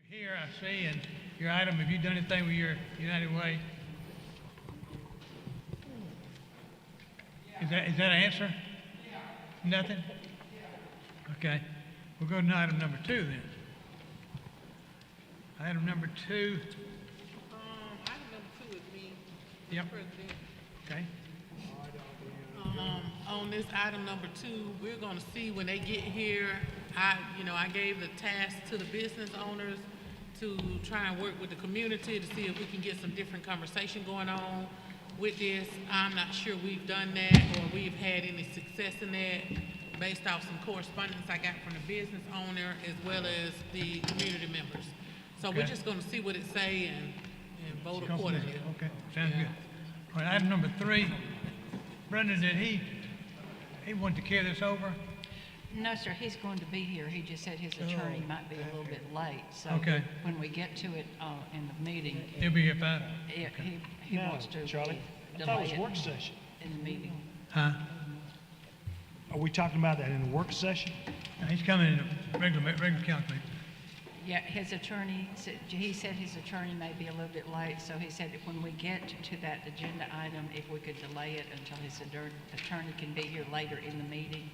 Here, I see, and your item, have you done anything with your United Way? Is that an answer? Nothing? Okay. We'll go to item number 2 then. Item number 2. Item number 2 is me, Yep. President. Okay. On this item number 2, we're gonna see when they get here. I gave the task to the business owners to try and work with the community to see if we can get some different conversation going on with this. I'm not sure we've done that or we've had any success in that based off some correspondence I got from the business owner as well as the community members. So we're Okay. just gonna see what it say and vote accordingly. Okay, sounds Yeah. good. All right, item number 3. Brendan, did he wanted to carry this over? No, sir, he's going to be here. He just said his attorney might be a little bit late. So Okay. when we get to it in the meeting, He'll be here 5? he wants to Charlie, I thought it delay was it work session. in the meeting. Huh? Are we talking about that in a work session? No, he's coming in a regular council meeting. Yeah, his attorney, he said his attorney may be a little bit late, so he said that when we get to that agenda item, if we could delay it until his attorney can be here later in the meeting.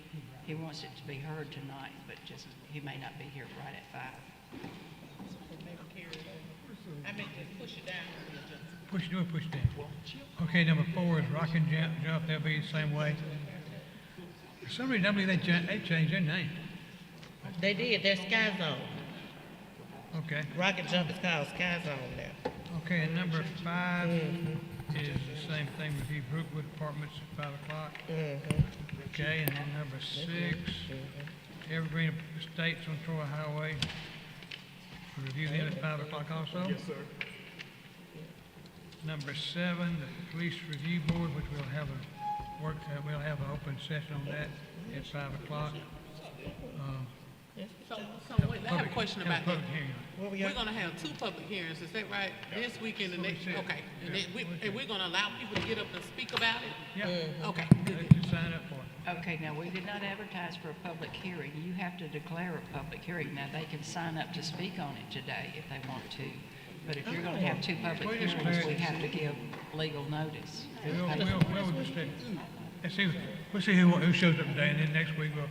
He wants it to be heard tonight, but just, he may not be here right at 5. I meant to push it down on the agenda. Push it down. Okay, number 4 is Rockin jump. They'll be the same way. For some reason, I believe they changed their name. They did, that's Sky Zone. Okay. Rocket Jump is called Sky Zone now. Okay, and number 5 is the same thing, review Brookview Apartments at 5 o'clock. Okay, and then number 6, Evergreen Estates on Troy Highway. We'll review them at 5 o'clock also. Yes, sir. Number 7, the Police Review Board, which we'll have an open session on that at 5 o'clock. So wait, I have a question about that. Public hearing. We're gonna have 2 public hearings, is that right? This week and the next, okay. And we're gonna allow people to get up and speak about it? Yeah. Okay, They good. can sign up for it. Okay, now, we did not advertise for a public hearing. You have to declare a public hearing. Now, they can sign up to speak on it today if they want to. But if you're going to have 2 public We just hearings, we declare it. have to give legal notice. We'll just, we'll see who shows up today, and then next week we'll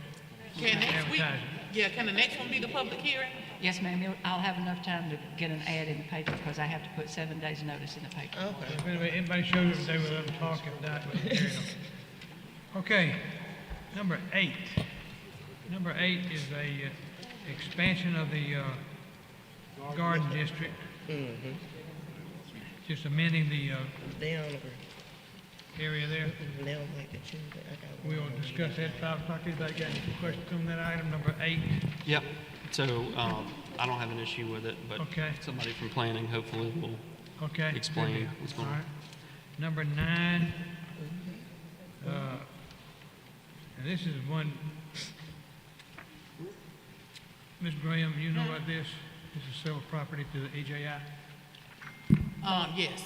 Can next week, advertise it. can the next one be the public hearing? Yes, ma'am, I'll have enough time to get an ad in the paper because I have to put 7 days' notice in the paper. If anybody shows up today, we'll let them talk. If not, we'll carry it on. Okay, number 8. Number 8 is a expansion of the garden district. Just amending the They don't agree. area there. They don't like the children. We'll discuss that at 5 o'clock. Anybody got any questions on that item, number 8? Yep. So I don't have an issue with it, but Okay. somebody from planning hopefully will Okay. explain good deal. what's going All on. right. Number 9, and this is one, Ms. Graham, you know about this? This is sale of property to the EJI. Yes,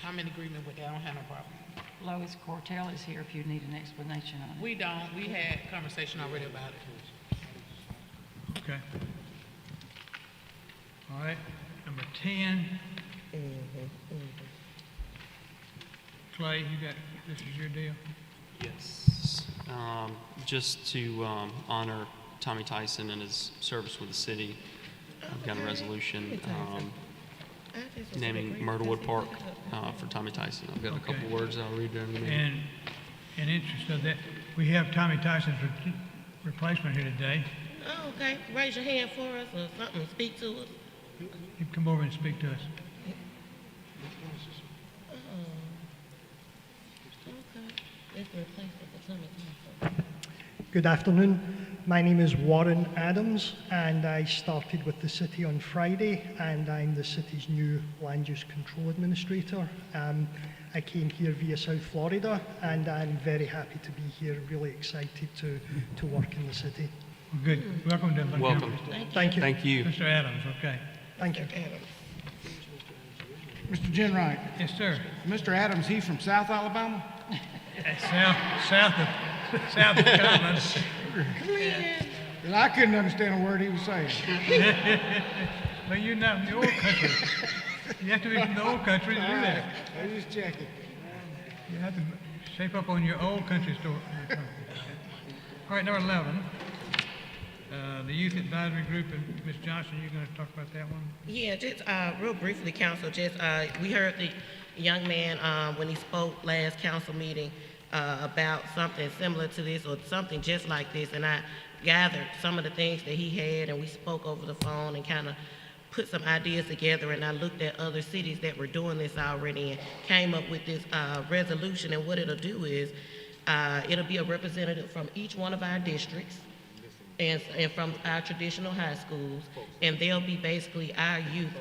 I'm in agreement with that, I don't have no problem. Lois Cortell is here if you need an explanation on it. We don't, we had conversation already about it. Okay. All right, number 10. Clay, you got, this is your deal? Yes. Just to honor Tommy Tyson and his service with the city, I've got a resolution naming Myrtlewood Park for Tommy Tyson. I've got a couple Okay. words I'll read during the meeting. And in interest of that, we have Tommy Tyson's replacement here today. Oh, okay. Raise your hand for us or something, speak to us. You can come over and speak to us. Okay. It's replacement for Tommy Tyson. Good afternoon. My name is Warren Adams, and I started with the city on Friday, and I'm the city's new land use control administrator. I came here via South Florida, and I'm very happy to be here, really excited to work in the city. Well, good. Welcome to Montgomery. Welcome. Thank you. Thank you. Mr. Adams, okay. Thank you. Mr. Jenright, Yes, sir. Mr. Adams, he from South Alabama? South of Scotland. And I couldn't understand a word he was saying. But you're not from the old country. You have to be from the old country to do that. I just checking. You have to shape up on your old country story. All right, number 11. The Youth Advisory Group, and Ms. Johnson, you're going to talk about that one? Yeah, just real briefly, Council, just we heard the young man when he spoke last council meeting about something similar to this or something just like this, and I gathered some of the things that he had, and we spoke over the phone and kind of put some ideas together, and I looked at other cities that were doing this already and came up with this resolution. And what it'll do is it'll be a representative from each one of our districts and from our traditional high schools, and they'll be basically our youth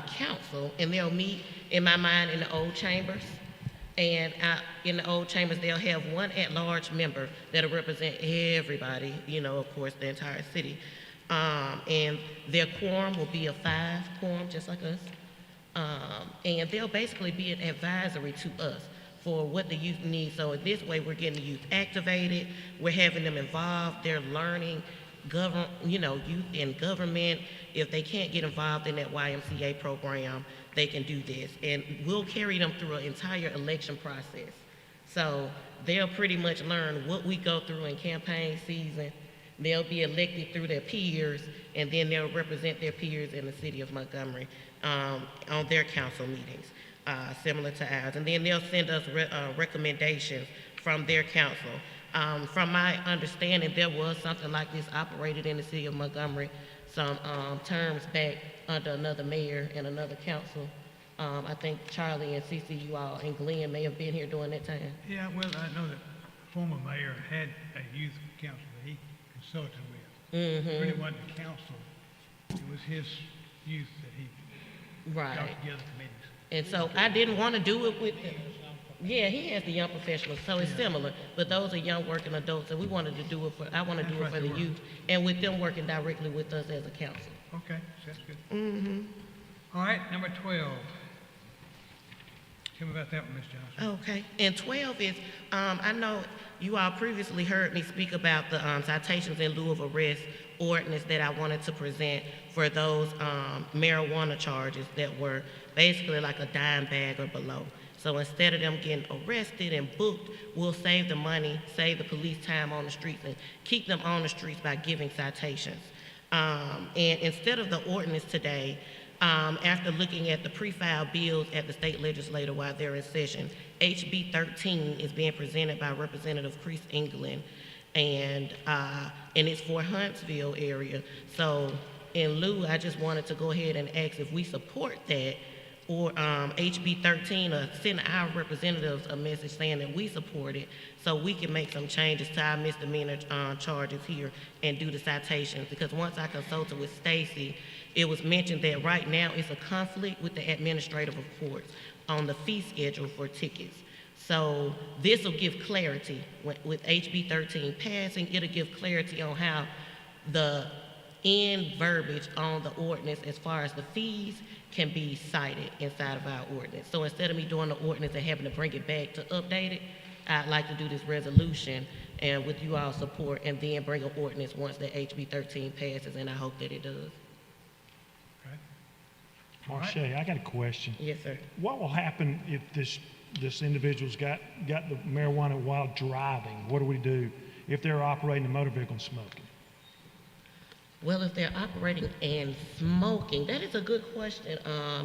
council, and they'll meet, in my mind, in the old chambers. And in the old chambers, they'll have one at-large member that'll represent everybody, you know, of course, the entire city. And their quorum will be a 5 quorum, just like us. And they'll basically be an advisory to us for what the youth need. So this way, we're getting the youth activated, we're having them involved, they're learning, youth in government. If they can't get involved in that YMCA program, they can do this. And we'll carry them through an entire election process. So they'll pretty much learn what we go through in campaign season. They'll be elected through their peers, and then they'll represent their peers in the city of Montgomery on their council meetings, similar to ours. And then they'll send us recommendations from their council. From my understanding, there was something like this operated in the city of Montgomery some terms back under another mayor and another council. I think Charlie and CC, you all, and Glen may have been here during that time. Yeah, well, I know that former mayor had a youth council that he consulted with. Mm-hmm. It really wasn't the council. It was his youth that he got Right. together committees. And so I didn't want to do it with them. Yeah, he has the young professionals, so it's similar, but those are young working adults, and we wanted to do it for, I want to do it for the youth, and with them working directly with us as a council. Okay, that's good. Mm-hmm. All right, number 12. Tell me about that one, Ms. Johnson. Okay, and 12 is, I know you all previously heard me speak about the citations in lieu of arrest ordinance that I wanted to present for those marijuana charges that were basically like a dime bag or below. So instead of them getting arrested and booked, we'll save the money, save the police time on the streets, and keep them on the streets by giving citations. And instead of the ordinance today, after looking at the pre-filed bills at the state legislature while they're in session, HB 13 is being presented by Representative Chris England, and it's for Huntsville area. So in lieu, I just wanted to go ahead and ask if we support that, or HB 13, or send our representatives a message saying that we support it, so we can make some changes to our misdemeanor charges here and do the citations. Because once I consulted with Stacy, it was mentioned that right now it's a conflict with the administrative of courts on the fee schedule for tickets. So this will give clarity with HB 13 passing. It'll give clarity on how the end verbiage on the ordinance as far as the fees can be cited inside of our ordinance. So instead of me doing the ordinance and having to bring it back to update it, I'd like to do this resolution and with you all support, and then bring an ordinance once the HB 13 passes, and I hope that it does. Okay. Marche, I got a question. Yes, sir. What will happen if this individual's got the marijuana while driving? What do we do if they're operating a motor vehicle and smoking? Well, if they're operating and smoking, that is a good question,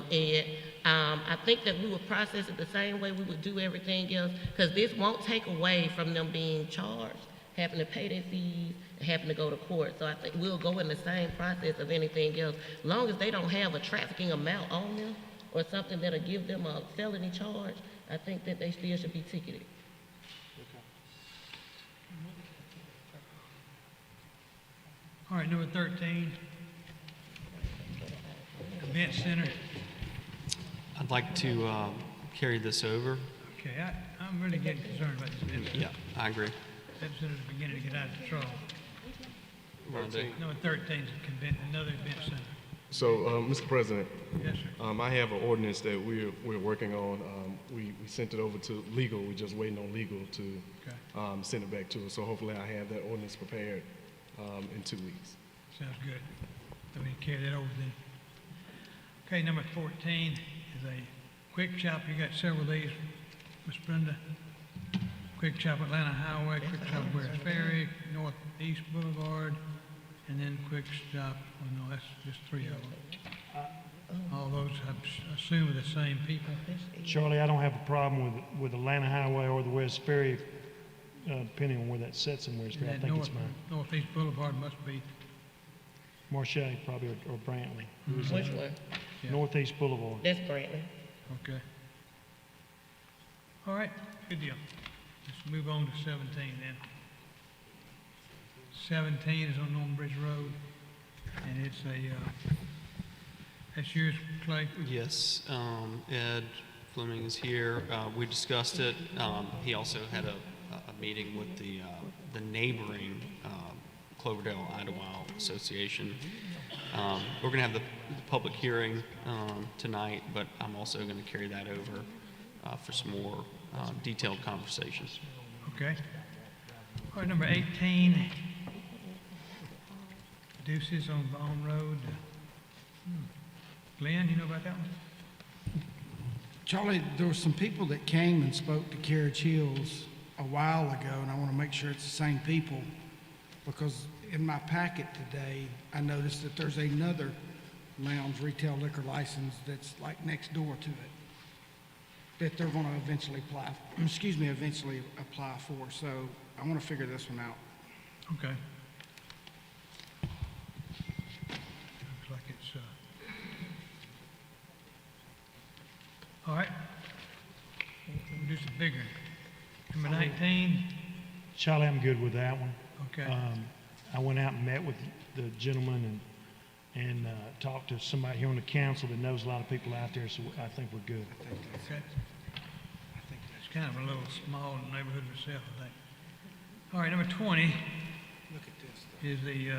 Ed. I think that we would process it the same way we would do everything else, because this won't take away from them being charged, having to pay their fees, and having to go to court. So I think we'll go in the same process of anything else, as long as they don't have a trafficking amount on them or something that'll give them a felony charge. I think that they still should be ticketed. All right, number 13. Event Center. I'd like to carry this over. Okay, I'm really getting concerned about this event center. Yeah, I agree. Event Center's beginning to get out of control. Rhonda. Number 13 is another event center. So, Mr. President, Yes, sir. I have an ordinance that we're working on. We sent it over to legal. We're just waiting on legal to send it back to us. So hopefully I have that ordinance prepared in 2 weeks. Sounds good. Let me carry that over then. Okay, number 14 is a quick shop. You got several of these, Miss Brenda. Quick shop Atlanta Highway, quick shop West Ferry, Northeast Boulevard, and then quick stop, well, no, that's just 3 of them. All those, I assume, are the same people. Charlie, I don't have a problem with Atlanta Highway or the West Ferry, depending on where that sets in West Ferry. I And think it's mine. Northeast Boulevard must be, Marche probably, or Brantley. Which one? Yeah. Northeast Boulevard. That's Brantley. okay. All right, good deal. Let's move on to 17 then. 17 is on Norton Bridge Road, and it's that's yours, Clay? Yes, Ed Fleming is here. We discussed it. He also had a meeting with the neighboring Cloverdale Idlewild Association. We're going to have the public hearing tonight, but I'm also going to carry that over for some more detailed conversations. Okay. All right, number 18, Deuces on Baum Road. Glenn, you know about that one? Charlie, there were some people that came and spoke to Carriage Hills a while ago, and I want to make sure it's the same people, because in my packet today, I noticed that there's another lounge retail liquor license that's like next door to it, that they're going to eventually apply for. So I want to figure this one out. Okay. Looks like it's, all right. We'll do some bigger. Number 19, Charlie, I'm good with that one. okay. I went out and met with the gentleman and talked to somebody here on the council that knows a lot of people out there, so I think we're good. Okay. It's kind of a little small neighborhood itself, I think. All right, number 20 Look at this. is the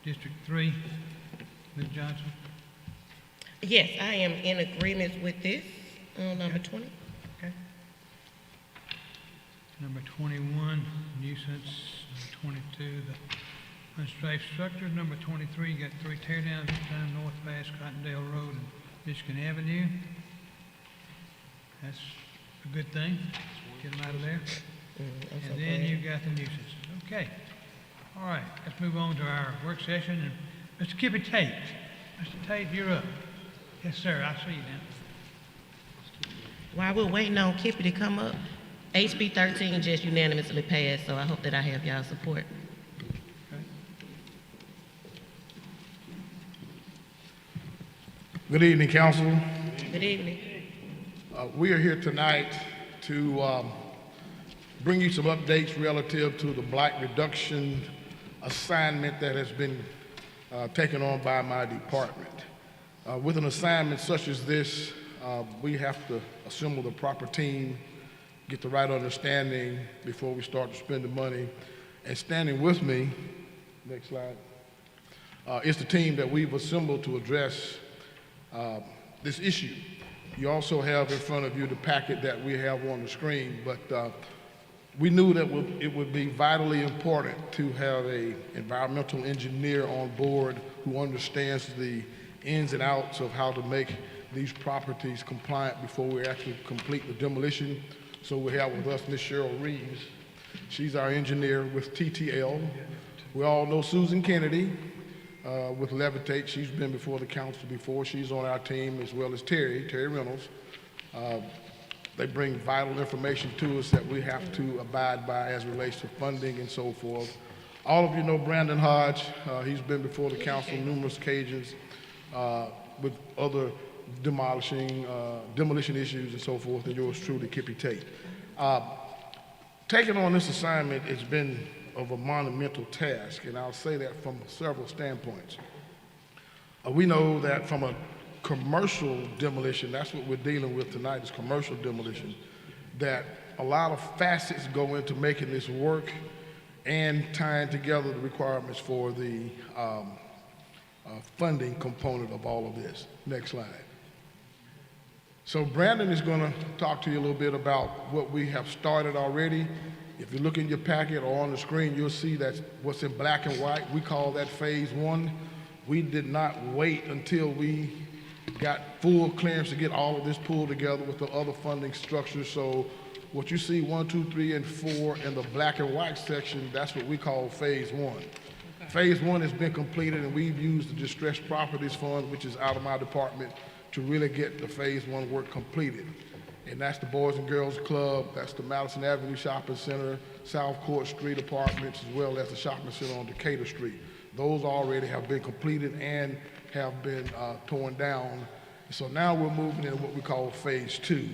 District 3. Ms. Johnson? Yes, I am in agreement with this on number 20. Okay. Number 21, nuisance. Number 22, the unsafe structures. Number 23, you got 3 teardowns, this time north past Cottondale Road and Michigan Avenue. That's a good thing. Get them out of there. And then you got the nuisance. Okay. All right, let's move on to our work session. And Mr. Kippy Tate. Mr. Tate, you're up. Yes, sir, I see you now. While we're waiting on Kippy to come up, HB 13 just unanimously passed, so I hope that I have y'all support. Okay. Good evening, Council. Good evening. We are here tonight to bring you some updates relative to the blight reduction assignment that has been taken on by my department. With an assignment such as this, we have to assemble the proper team, get the right understanding before we start to spend the money. And standing with me, next slide, is the team that we've assembled to address this issue. You also have in front of you the packet that we have on the screen, but we knew that it would be vitally important to have an environmental engineer on board who understands the ins and outs of how to make these properties compliant before we actually complete the demolition. So we have with us Ms. Cheryl Reeves. She's our engineer with TTL. We all know Susan Kennedy with Levitate. She's been before the council before. She's on our team, as well as Terry Reynolds. They bring vital information to us that we have to abide by as it relates to funding and so forth. All of you know Brandon Hodge. He's been before the council numerous occasions with other demolition issues and so forth, and yours truly, Kippy Tate. Taking on this assignment has been of a monumental task, and I'll say that from several standpoints. We know that from a commercial demolition, that's what we're dealing with tonight, is commercial demolition, that a lot of facets go into making this work and tying together the requirements for the funding component of all of this. Next slide. So Brandon is going to talk to you a little bit about what we have started already. If you look in your packet or on the screen, you'll see that's what's in black and white. We call that phase 1. We did not wait until we got full clearance to get all of this pulled together with the other funding structures. So what you see 1, 2, 3, and 4 in the black and white section, that's what we call phase 1. Phase 1 has been completed, and we've used the distressed properties fund, which is out of my department, to really get the phase 1 work completed. And that's the Boys and Girls Club, that's the Madison Avenue Shopping Center, South Court Street Apartments, as well as the shopping center on Decatur Street. Those already have been completed and have been torn down. So now we're moving into what we call phase 2.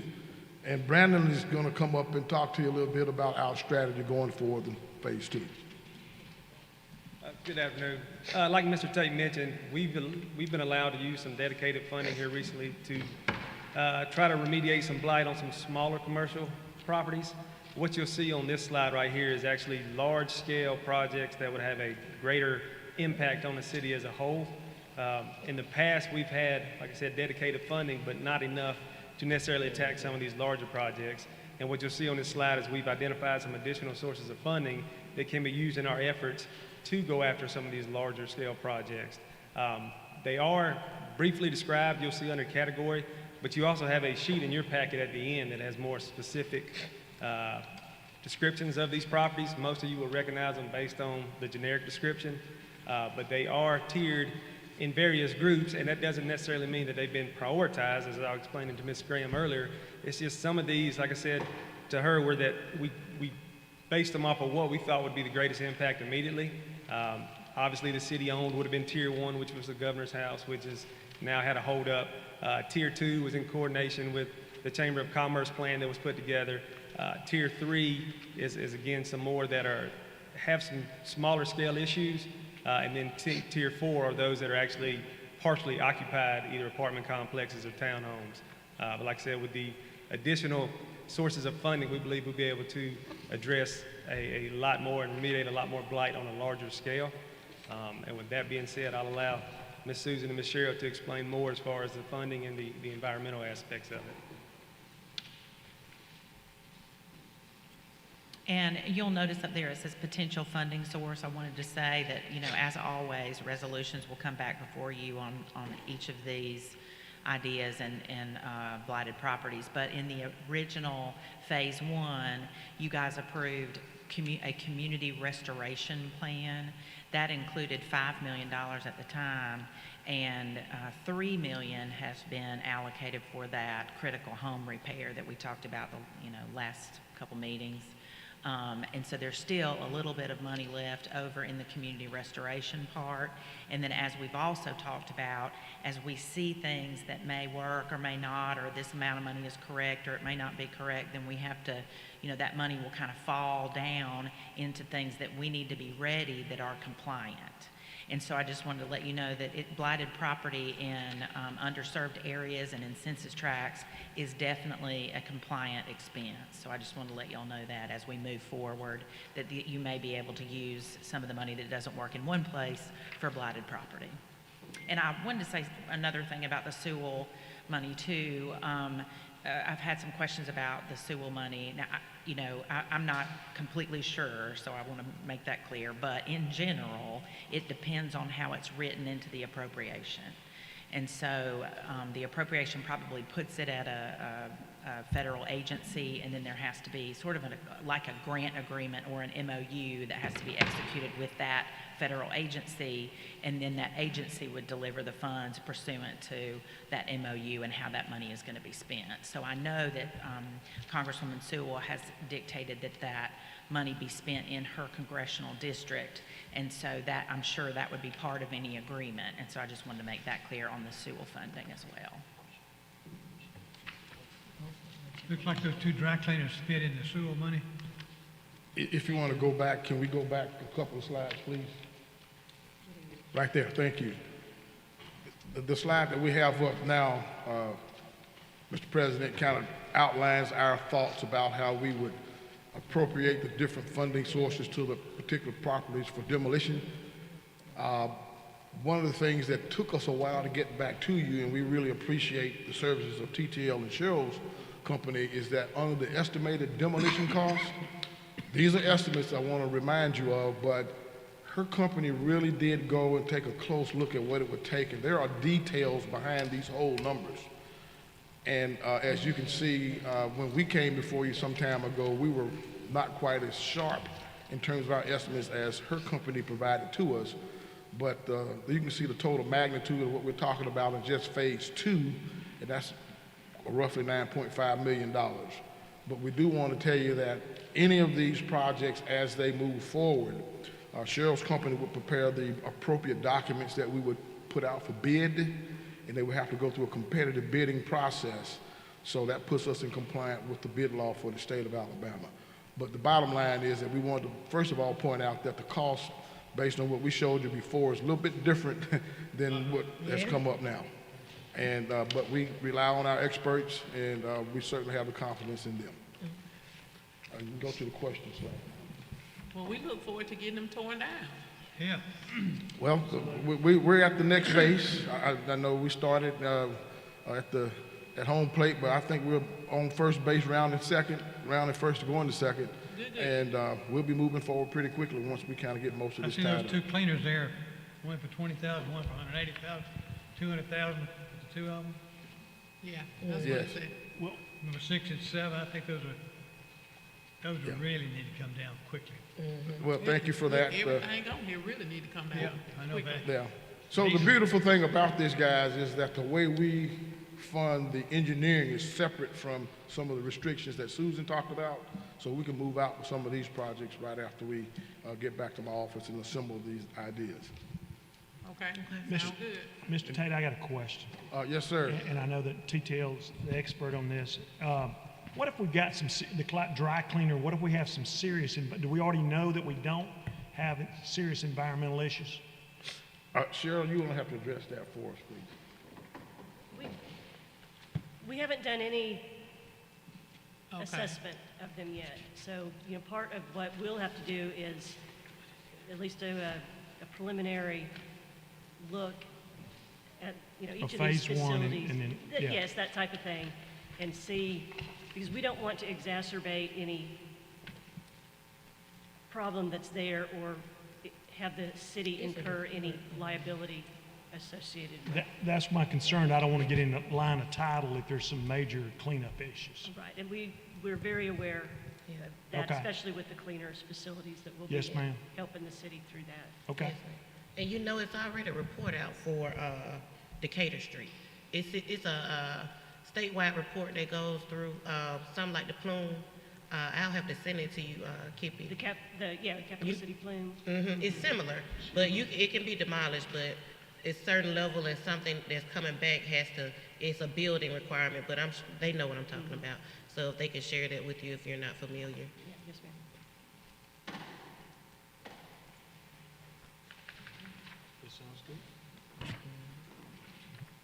And Brandon is going to come up and talk to you a little bit about our strategy going forward in phase 2. Good afternoon. Like Mr. Tate mentioned, we've been allowed to use some dedicated funding here recently to try to remediate some blight on some smaller commercial properties. What you'll see on this slide right here is actually large-scale projects that would have a greater impact on the city as a whole. In the past, we've had, like I said, dedicated funding, but not enough to necessarily attack some of these larger projects. And what you'll see on this slide is we've identified some additional sources of funding that can be used in our efforts to go after some of these larger scale projects. They are briefly described, you'll see under category, but you also have a sheet in your packet at the end that has more specific descriptions of these properties. Most of you will recognize them based on the generic description, but they are tiered in various groups, and that doesn't necessarily mean that they've been prioritized, as I was explaining to Ms. Graham earlier. It's just some of these, like I said to her, were that we based them off of what we thought would be the greatest impact immediately. Obviously, the city-owned would have been Tier 1, which was the governor's house, which has now had a hold-up. Tier 2 was in coordination with the Chamber of Commerce plan that was put together. Tier 3 is again some more that have some smaller scale issues. And then Tier 4 are those that are actually partially occupied, either apartment complexes or townhomes. But like I said, with the additional sources of funding, we believe we'll be able to address a lot more and remediate a lot more blight on a larger scale. And with that being said, I'll allow Ms. Susan and Ms. Cheryl to explain more as far as the funding and the environmental aspects of it. And you'll notice up there it says potential funding source. I wanted to say that, you know, as always, resolutions will come back before you on each of these ideas and blighted properties. But in the original phase 1, you guys approved a community restoration plan. That included $5 million at the time, and $3 million has been allocated for that critical home repair that we talked about the last couple meetings. And so there's still a little bit of money left over in the community restoration part. And then, as we've also talked about, as we see things that may work or may not, or this amount of money is correct or it may not be correct, then we have to, that money will kind of fall down into things that we need to be ready that are compliant. And so I just wanted to let you know that blighted property in underserved areas and in census tracts is definitely a compliant expense. So I just wanted to let y'all know that as we move forward, that you may be able to use some of the money that doesn't work in one place for blighted property. And I wanted to say another thing about the Sewell money too. I've had some questions about the Sewell money. Now, I'm not completely sure, so I want to make that clear. But in general, it depends on how it's written into the appropriation. And so the appropriation probably puts it at a federal agency, and then there has to be sort of like a grant agreement or an MOU that has to be executed with that federal agency, and then that agency would deliver the funds pursuant to that MOU and how that money is going to be spent. So I know that Congresswoman Sewell has dictated that money be spent in her congressional district, and so that I'm sure that would be part of any agreement. And so I just wanted to make that clear on the Sewell funding as well. Looks like those two dry cleaners fit in the Sewell money. If you want to go back, can we go back a couple of slides, please? Right there, thank you. The slide that we have up now, Mr. President, kind of outlines our thoughts about how we would appropriate the different funding sources to the particular properties for demolition. One of the things that took us a while to get back to you, and we really appreciate the services of TTL and Cheryl's company, is that under the estimated demolition costs, these are estimates I want to remind you of, but her company really did go and take a close look at what it would take, and there are details behind these whole numbers. And as you can see, when we came before you some time ago, we were not quite as sharp in terms of our estimates as her company provided to us. But you can see the total magnitude of what we're talking about in just phase 2, and that's roughly $9.5 million. But we do want to tell you that any of these projects, as they move forward, Cheryl's company would prepare the appropriate documents that we would put out for bid, and they would have to go through a competitive bidding process. So that puts us in compliance with the bid law for the state of Alabama. But the bottom line is that we want to, first of all, point out that the cost, based on what we showed you before, is a little bit different than what has come up now. And, but we rely on our experts, and we certainly have the confidence in them. You can go to the questions now. Well, we look forward to getting them torn down. Yeah. Well, we're at the next phase. I know we started at home plate, but I think we're on first base, round and first to go into second. Good. And we'll be moving forward pretty quickly once we kind of get most of I this see tied those up. 2 cleaners there, one for 20,000, one for 180,000, 200,000, the 2 of them. Yeah, that's what Yes. it said. Well, number 6 and 7, I think those really need to come down quickly. Well, thank you for that. Everything on here really need to come down. Yeah, I know quickly. that. Yeah. So the beautiful thing about this, guys, is that the way we fund the engineering is separate from some of the restrictions that Susan talked about. So we can move out with some of these projects right after we get back to my office and assemble these ideas. Okay, Mr. sound good. Mr. Tate, I got a question. Yes, sir. And I know that TTL's the expert on this. What if we got the dry cleaner, what if we have some serious, do we already know that we don't have serious environmental issues? Cheryl, you will have to address that for us, please. We haven't done any Okay. assessment of them yet. So, part of what we'll have to do is at least do a preliminary look at, each of these phase one facilities. and then, yeah. Yes, that type of thing, and see, because we don't want to exacerbate any problem that's there or have the city incur any liability associated with it. That's my concern. I don't want to get in the line of title if there's some major cleanup issues. Right, and we're very aware of that, Okay. especially with the cleaners facilities that will Yes, be ma'am. helping the city through that. Okay. And it's already a report out for Decatur Street. It's a statewide report that goes through some like the plume. I'll have to send it to you, Kippy. The Capital City Plume. It's similar, but it can be demolished, but it's certain level and something that's coming back it's a building requirement, but they know what I'm talking about. So if they can share that with you if you're not familiar. Yeah, yes, ma'am.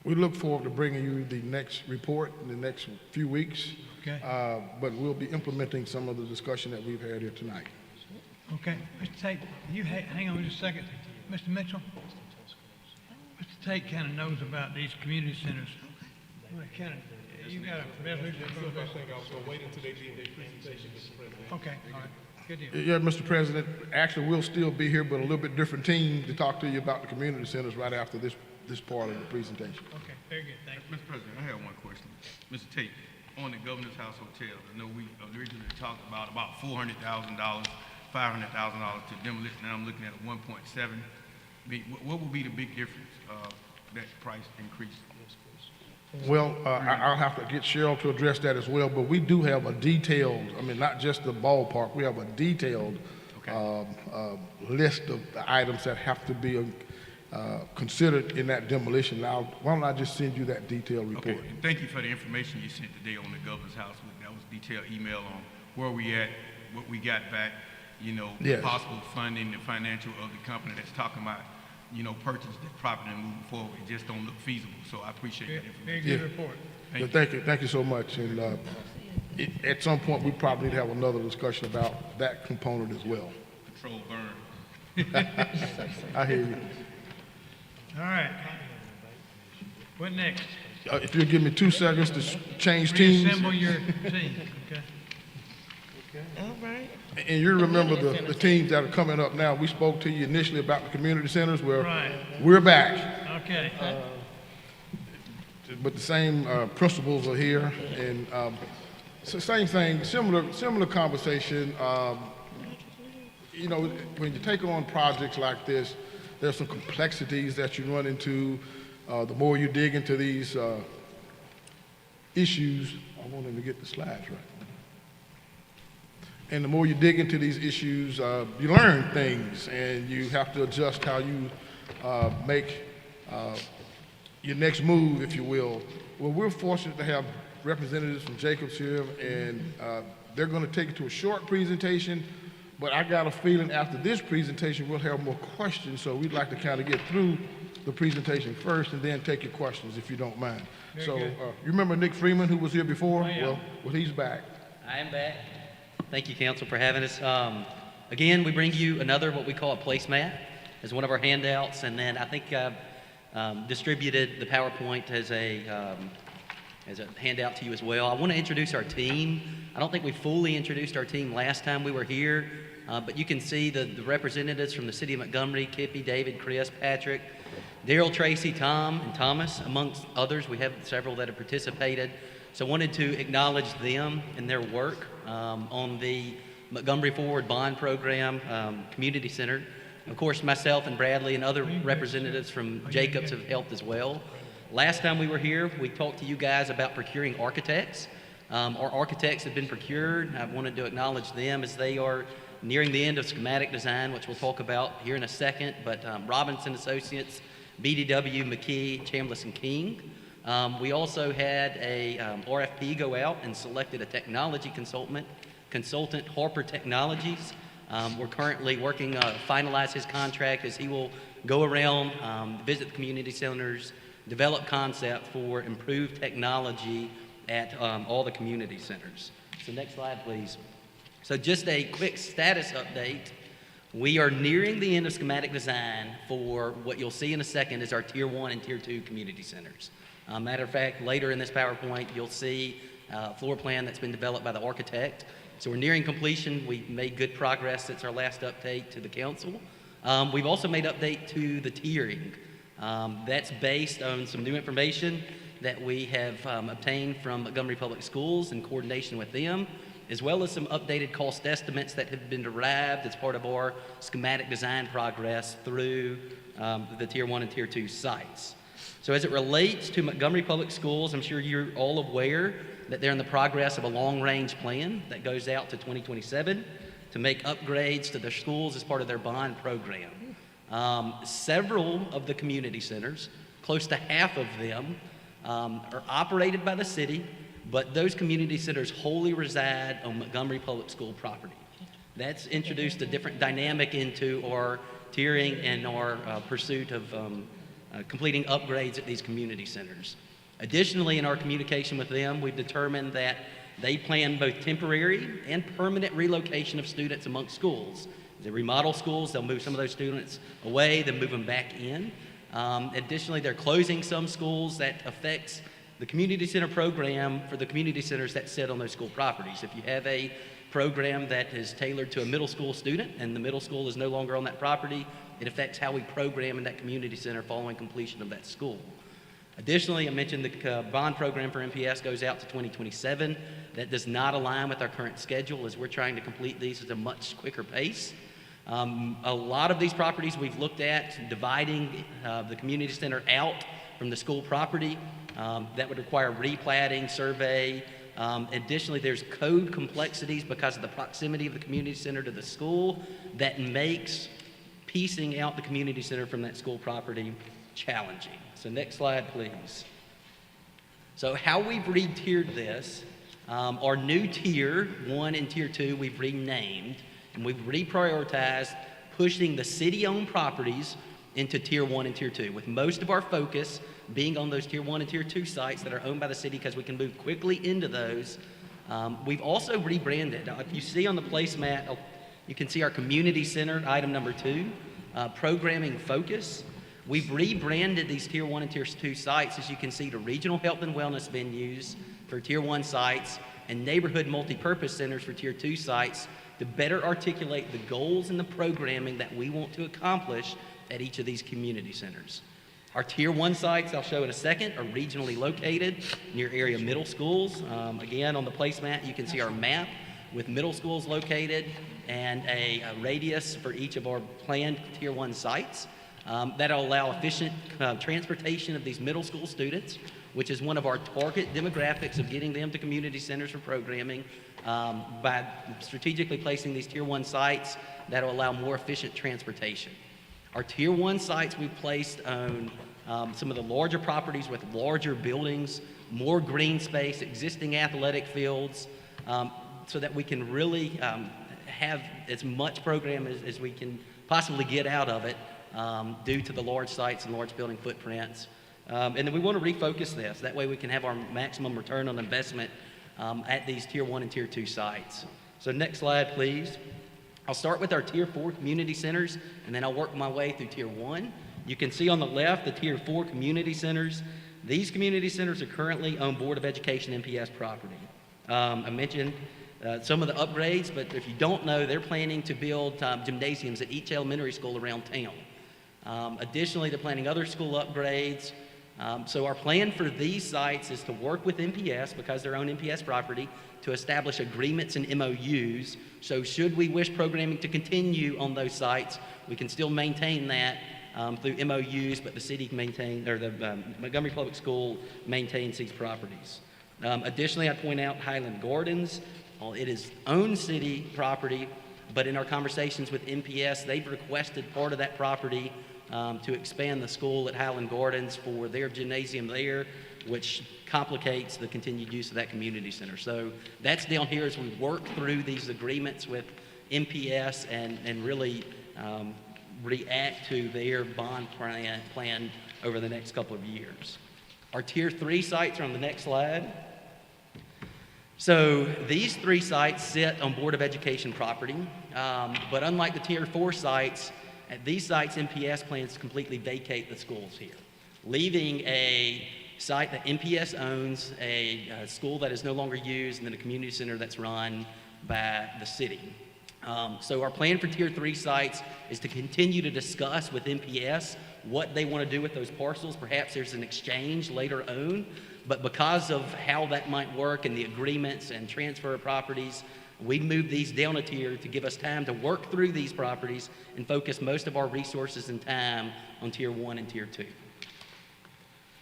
We look forward to bringing you the next report in the next few weeks. Okay. But we'll be implementing some of the discussion that we've had here tonight. Okay, Mr. Tate, hang on just a second. Mr. Mitchell? Mr. Tate kind of knows about these community centers. You got a resolution? I think I was going to wait until they did their presentation, Mr. President. Okay, all right, good deal. Yeah, Mr. President, actually, we'll still be here, but a little bit different team to talk to you about the community centers right after this part of the presentation. Okay, very good, thank you. Mr. President, I have one question. Mr. Tate, on the Governor's House Hotel, I know we originally talked about $400,000, $500,000 to demolition, now I'm looking at a 1.7. I mean, what would be the big difference of that price increase? Well, I'll have to get Cheryl to address that as well, but we do have a detailed, not just the ballpark, we have a detailed list of the items that have to be considered in that demolition. Now, why don't I just send you that detailed report? Okay, and thank you for the information you sent today on the Governor's House. That was a detailed email on where we at, what we got back, Yes. possible funding, the financial of the company that's talking about, purchase the property and moving forward. It just don't look feasible, so I appreciate that Very information. good report. Thank you so much. And at some point, we probably need to have another discussion about that component as well. Control burn. I hear you. All right. What next? If you'll give me 2 seconds to change teams. Reassemble your team, okay? All right. And you remember the teams that are coming up now. We spoke to you initially about the community centers. Well, Right. we're back. Okay. But the same principles are here, and so same thing, similar conversation. You know, when you take on projects like this, there's some complexities that you run into. The more you dig into these issues, I want them to get the slides right. And the more you dig into these issues, you learn things, and you have to adjust how you make your next move, if you will. Well, we're fortunate to have representatives from Jacobs here, and they're going to take it to a short presentation, but I got a feeling after this presentation we'll have more questions, so we'd like to kind of get through the presentation first and then take your questions, if you don't mind. Very good. You remember Nick Freeman, who was here before? Oh, yeah. Well, he's back. I am back. Thank you, Council, for having us. Again, we bring you another, what we call a placemat, as one of our handouts, and then I think I've distributed the PowerPoint as a handout to you as well. I want to introduce our team. I don't think we fully introduced our team last time we were here, but you can see the representatives from the City of Montgomery: Kippy, David, Chris, Patrick, Daryl, Tracy, Tom, and Thomas, amongst others. We have several that have participated. So I wanted to acknowledge them and their work on the Montgomery Forward Bond Program Community Center. Of course, myself and Bradley and other representatives from Jacobs have helped as well. Last time we were here, we talked to you guys about procuring architects. Our architects have been procured. I wanted to acknowledge them as they are nearing the end of schematic design, which we'll talk about here in a second. But Robinson Associates, BDW, McKee, Chambliss, and King. We also had a RFP go out and selected a technology consultant, Harper Technologies. We're currently working to finalize his contract as he will go around, visit the community centers, develop concept for improved technology at all the community centers. So next slide, please. So just a quick status update. We are nearing the end of schematic design for what you'll see in a second is our Tier 1 and Tier 2 community centers. Matter of fact, later in this PowerPoint, you'll see a floor plan that's been developed by the architect. So we're nearing completion. We've made good progress since our last update to the council. We've also made update to the tiering. That's based on some new information that we have obtained from Montgomery Public Schools in coordination with them, as well as some updated cost estimates that have been derived as part of our schematic design progress through the Tier 1 and Tier 2 sites. So as it relates to Montgomery Public Schools, I'm sure you're all aware that they're in the progress of a long-range plan that goes out to 2027 to make upgrades to their schools as part of their bond program. Several of the community centers, close to half of them, are operated by the city, but those community centers wholly reside on Montgomery Public School property. That's introduced a different dynamic into our tiering and our pursuit of completing upgrades at these community centers. Additionally, in our communication with them, we've determined that they plan both temporary and permanent relocation of students amongst schools. They remodel schools, they'll move some of those students away, then move them back in. Additionally, they're closing some schools that affects the community center program for the community centers that sit on those school properties. If you have a program that is tailored to a middle school student and the middle school is no longer on that property, it affects how we program in that community center following completion of that school. Additionally, I mentioned the bond program for MPS goes out to 2027. That does not align with our current schedule as we're trying to complete these at a much quicker pace. A lot of these properties we've looked at dividing the community center out from the school property. That would require replatting, survey. Additionally, there's code complexities because of the proximity of the community center to the school that makes piecing out the community center from that school property challenging. So next slide, please. So how we've re-tiered this, our new Tier 1 and Tier 2 we've renamed, and we've reprioritized pushing the city-owned properties into Tier 1 and Tier 2, with most of our focus being on those Tier 1 and Tier 2 sites that are owned by the city because we can move quickly into those. We've also rebranded. If you see on the placemat, you can see our community center, item number 2, programming focus. We've rebranded these Tier 1 and Tier 2 sites, as you can see, to regional health and wellness venues for Tier 1 sites, and neighborhood multipurpose centers for Tier 2 sites to better articulate the goals and the programming that we want to accomplish at each of these community centers. Our Tier 1 sites, I'll show in a second, are regionally located near area middle schools. Again, on the placemat, you can see our map with middle schools located and a radius for each of our planned Tier 1 sites. That'll allow efficient transportation of these middle school students, which is one of our target demographics of getting them to community centers for programming. By strategically placing these Tier 1 sites, that'll allow more efficient transportation. Our Tier 1 sites we've placed on some of the larger properties with larger buildings, more green space, existing athletic fields, so that we can really have as much program as we can possibly get out of it due to the large sites and large building footprints. And then we want to refocus this. That way we can have our maximum return on investment at these Tier 1 and Tier 2 sites. So next slide, please. I'll start with our Tier 4 community centers, and then I'll work my way through Tier 1. You can see on the left the Tier 4 community centers. These community centers are currently on Board of Education MPS property. I mentioned some of the upgrades, but if you don't know, they're planning to build gymnasiums at each elementary school around town. Additionally, they're planning other school upgrades. So our plan for these sites is to work with MPS, because they're on MPS property, to establish agreements and MOUs. So should we wish programming to continue on those sites, we can still maintain that through MOUs, but the city can maintain, or the Montgomery Public School maintains these properties. Additionally, I point out Highland Gardens. It is owned city property, but in our conversations with MPS, they've requested part of that property to expand the school at Highland Gardens for their gymnasium there, which complicates the continued use of that community center. So that's down here as we work through these agreements with MPS and really react to their bond plan over the next couple of years. Our Tier 3 sites are on the next slide. So these 3 sites sit on Board of Education property, but unlike the Tier 4 sites, at these sites, MPS plans to completely vacate the schools here, leaving a site that MPS owns, a school that is no longer used, and then a community center that's run by the city. So our plan for Tier 3 sites is to continue to discuss with MPS what they want to do with those parcels. Perhaps there's an exchange later on, but because of how that might work and the agreements and transfer of properties, we moved these down a tier to give us time to work through these properties and focus most of our resources and time on Tier 1 and Tier 2.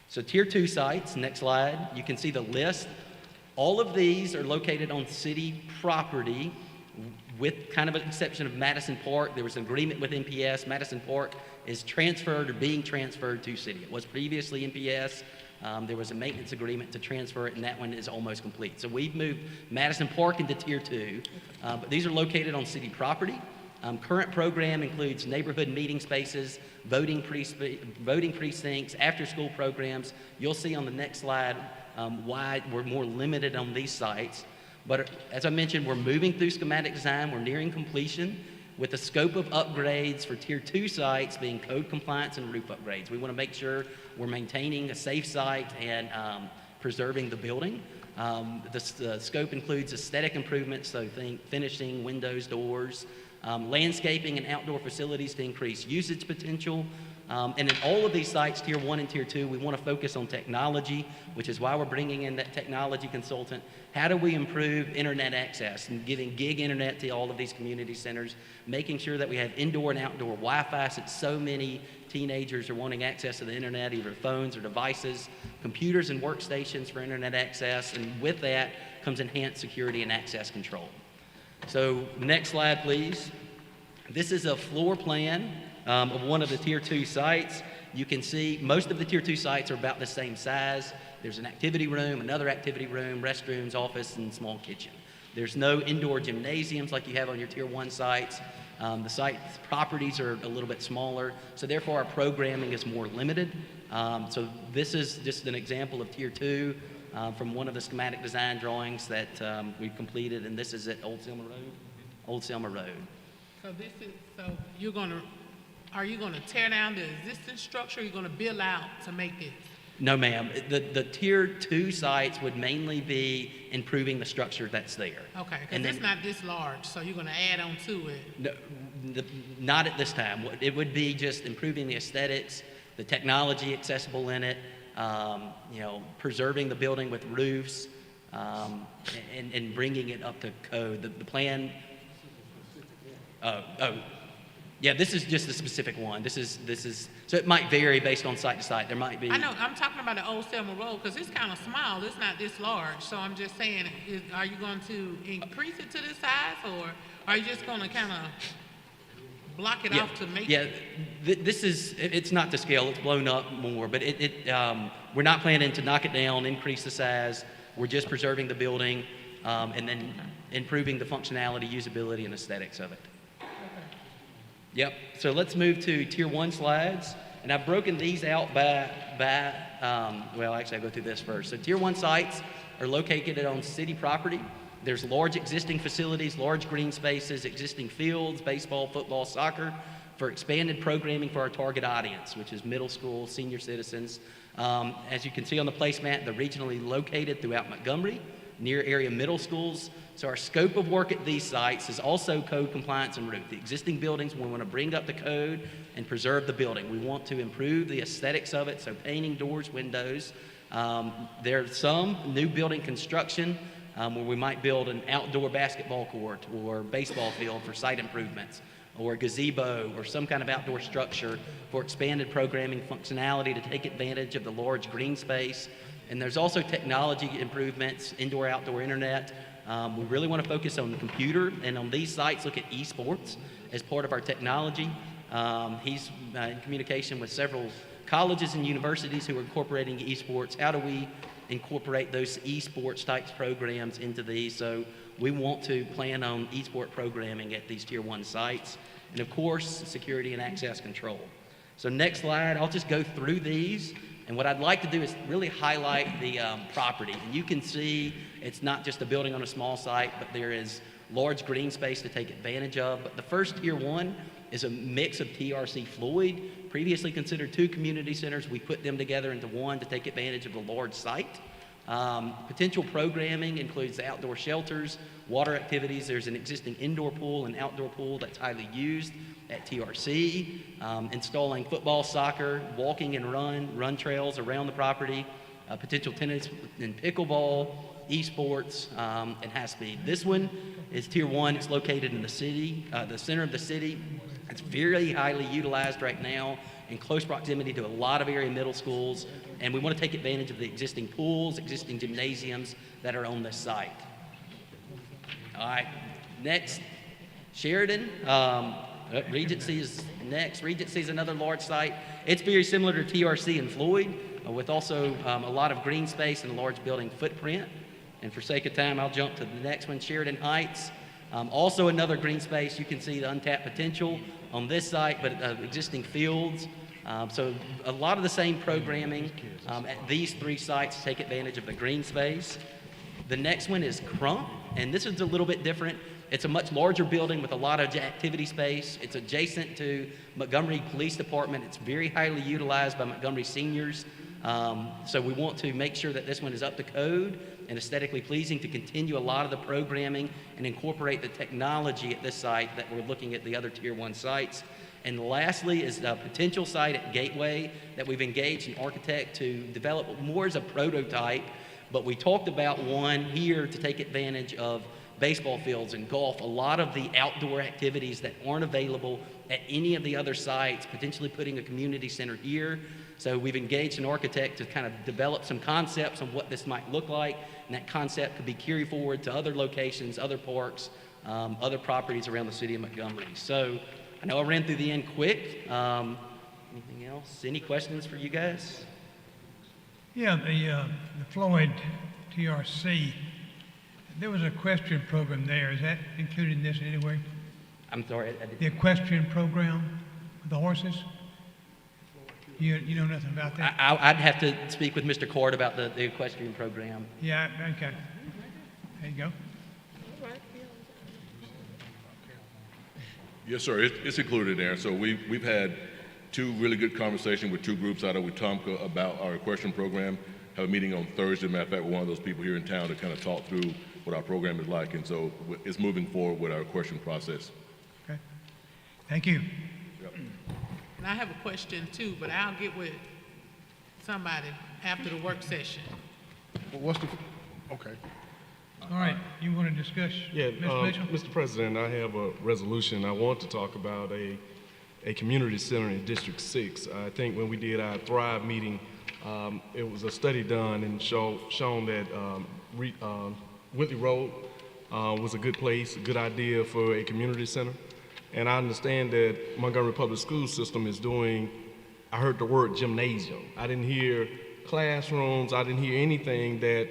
So Tier 2 sites, next slide, you can see the list. All of these are located on city property with kind of an exception of Madison Park. There was an agreement with MPS. Madison Park is transferred or being transferred to city. It was previously MPS. There was a maintenance agreement to transfer it, and that one is almost complete. So we've moved Madison Park into Tier 2, but these are located on city property. Current program includes neighborhood meeting spaces, voting precincts, after-school programs. You'll see on the next slide why we're more limited on these sites. But as I mentioned, we're moving through schematic design. We're nearing completion, with the scope of upgrades for Tier 2 sites being code compliance and roof upgrades. We want to make sure we're maintaining a safe site and preserving the building. The scope includes aesthetic improvements, so think finishing, windows, doors, landscaping and outdoor facilities to increase usage potential. And in all of these sites, Tier 1 and Tier 2, we want to focus on technology, which is why we're bringing in that technology consultant. How do we improve internet access and giving gig internet to all of these community centers, making sure that we have indoor and outdoor Wi-Fi, since so many teenagers are wanting access to the internet, either phones or devices, computers and workstations for internet access, and with that comes enhanced security and access control. So next slide, please. This is a floor plan of one of the Tier 2 sites. You can see most of the Tier 2 sites are about the same size. There's an activity room, another activity room, restrooms, office, and small kitchen. There's no indoor gymnasiums like you have on your Tier 1 sites. The site properties are a little bit smaller, so therefore our programming is more limited. So this is just an example of Tier 2 from one of the schematic design drawings that we've completed, and this is at Old Selma Road. Old Selma Road. So are you gonna tear down the existing structure, or are you gonna build out to make this? No, ma'am. The tier 2 sites would mainly be improving the structure that's there. Okay, And because it's then- not this large, so you're gonna add on to it. No, not at this time. It would be just improving the aesthetics, the technology accessible in it, preserving the building with roofs, and bringing it up to code. The plan. Yeah, this is just the specific one. This is so it might vary based on site to site. There might be. I know, I'm talking about the Old Selma Road, because it's kind of small, it's not this large, so I'm just saying, are you going to increase it to this size, or are you just gonna kind of block it off to make it? Yeah, it's not to scale, it's blown up more, but we're not planning to knock it down, increase the size. We're just preserving the building, and then improving the functionality, usability, and aesthetics of it. Yep, so let's move to tier 1 slides, and I've broken these out by well, actually I'll go through this first. So tier 1 sites are located on city property. There's large existing facilities, large green spaces, existing fields, baseball, football, soccer, for expanded programming for our target audience, which is middle school, senior citizens. As you can see on the placemat, they're regionally located throughout Montgomery, near area middle schools. So our scope of work at these sites is also code compliance and roof. The existing buildings, we want to bring up the code and preserve the building. We want to improve the aesthetics of it, so painting, doors, windows. There's some new building construction where we might build an outdoor basketball court or baseball field for site improvements, or a gazebo or some kind of outdoor structure for expanded programming functionality to take advantage of the large green space. And there's also technology improvements, indoor-outdoor internet. We really want to focus on the computer, and on these sites look at esports as part of our technology. He's in communication with several colleges and universities who are incorporating esports. How do we incorporate those esports types programs into these? So we want to plan on esport programming at these tier 1 sites. And of course, security and access control. So next slide, I'll just go through these. And what I'd like to do is really highlight the property. And you can see it's not just a building on a small site, but there is large green space to take advantage of. But the first tier 1 is a mix of TRC Floyd, previously considered 2 community centers. We put them together into one to take advantage of the large site. Potential programming includes outdoor shelters, water activities. There's an existing indoor pool and outdoor pool that's highly used at TRC, installing football, soccer, walking and run trails around the property, potential tennis and pickleball, esports, and high speed. This one is tier 1. It's located in the city, the center of the city. It's very highly utilized right now in close proximity to a lot of area middle schools, and we want to take advantage of the existing pools, existing gymnasiums that are on this site. All right, next, Sheridan. Regency is next. Regency is another large site. It's very similar to TRC and Floyd, with also a lot of green space and a large building footprint. And for sake of time, I'll jump to the next one, Sheridan Heights. Also another green space. You can see the untapped potential on this site, but existing fields. So a lot of the same programming at these 3 sites to take advantage of the green space. The next one is Crump, and this is a little bit different. It's a much larger building with a lot of activity space. It's adjacent to Montgomery Police Department. It's very highly utilized by Montgomery seniors. So we want to make sure that this one is up to code and aesthetically pleasing to continue a lot of the programming and incorporate the technology at this site that we're looking at the other tier 1 sites. And lastly is a potential site at Gateway that we've engaged an architect to develop more as a prototype, but we talked about one here to take advantage of baseball fields and golf, a lot of the outdoor activities that aren't available at any of the other sites, potentially putting a community center here. So we've engaged an architect to kind of develop some concepts on what this might look like, and that concept could be carried forward to other locations, other parks, other properties around the city of Montgomery. So I know I ran through the end quick. Anything else? Any questions for you guys? Yeah, the Floyd TRC, there was an equestrian program there. Is that included in this in any way? I'm sorry. The equestrian program with the horses? You know nothing about that? I'd have to speak with Mr. Cord about the equestrian program. Yeah, okay. There you go. Yes, sir. It's included there. So we've had two really good conversations with two groups out of Wetumpka about our equestrian program. Have a meeting on Thursday, matter of fact, with one of those people here in town to kind of talk through what our program is like, and so it's moving forward with our equestrian process. Okay. Thank you. And I have a question too, but I'll get with somebody after the work session. What's the, okay. All right, you want to discuss, Yeah, Mr. Mitchell? Mr. President, I have a resolution. I want to talk about a community center in District 6. I think when we did our Thrive meeting, it was a study done and shown that Whitley Road was a good place, a good idea for a community center. And I understand that Montgomery Public School System is doing, I heard the word gymnasium. I didn't hear classrooms, I didn't hear anything that